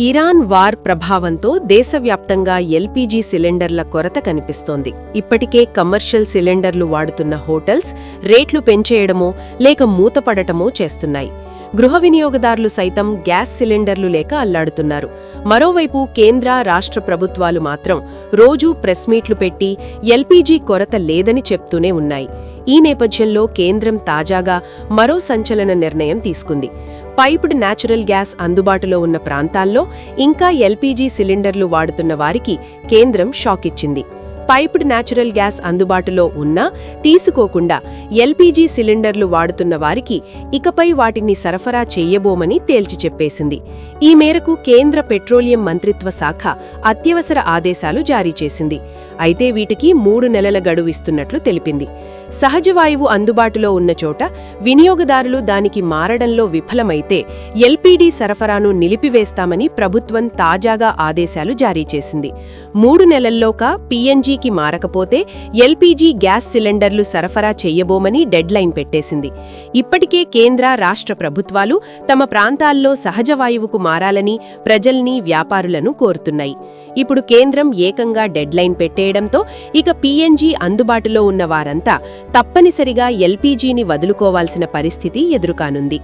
Iran war ప్రభావంతో దేశవ్యాప్తంగా LPG సిలిండర్ల కొరత కనిపిస్తోంది. ఇప్పటికే కమర్షియల్ సిలిండర్లు వాడుతున్న హోటల్స్ రేట్లు పెంచేయడమో లేక మూతపడటమో చేస్తున్నాయి. గృహ వినియోగదారులు సైతం గ్యాస్ సిలిండర్లు లేక అల్లాడుతున్నారు. మరోవైపు కేంద్ర, రాష్ట్ర ప్రభుత్వాలు మాత్రం రోజూ ప్రెస్ మీట్లు పెట్టి ఎల్పీజీ కొరత లేదని చెప్తూనే ఉన్నాయి. ఈ నేపథ్యంలో కేంద్రం తాజాగా మరో సంచలన నిర్ణయం తీసుకుంది. పైప్డ్ న్యాచురల్ గ్యాస్ అందుబాటులో ఉన్న ప్రాంతాల్లో ఇంకా ఎల్పీజీ సిలిండర్లు వాడుతున్న వారికి కేంద్రం షాక్ ఇచ్చింది. పైప్డ్ న్యాచురల్ గ్యాస్ అందుబాటులో ఉన్నా తీసుకోకుండా ఎల్పీజీ సిలిండర్లు వాడుతున్న వారికి ఇకపై వాటిని సరఫరా చేయబోమని తేల్చి చెప్పేసింది. ఈ మేరకు కేంద్ర పెట్రోలియం మంత్రిత్వ శాఖ అత్యవసర ఆదేశాలు జారీ చేసింది. అయితే వీటికి 3 నెలల గడువు ఇస్తున్నట్లు తెలిపింది. సహజవాయువు అందుబాటులో ఉన్న చోట వినియోగదారులు దానికి మారడంలో విఫలమైతే ఎల్పీడీ సరఫరాను నిలిపివేస్తామని ప్రభుత్వం తాజాగా ఆదేశాలు జారీ చేసింది. 3 నెలల్లోగా పీఎన్జీకి మారకపోతే ఎల్పీజీ గ్యాస్ సిలిండర్లు సరఫరా చెయ్యబోమని డెడ్లైన్ పెట్టేసింది. ఇప్పటికే కేంద్ర, రాష్ట్ర ప్రభుత్వాలు తమ ప్రాంతాల్లో సహజవాయువుకు మారాలని ప్రజల్ని, వ్యాపారులను కోరుతున్నాయి. ఇప్పుడు కేంద్రం ఏకంగా డెడ్లైన్ పెట్టేయడంతో ఇక పీఎన్జీ అందుబాటులో ఉన్న వారంతా తప్పనిసరిగా ఎల్పీజీని వదులుకోవాల్సిన పరిస్థితి ఎదురుకానుంది.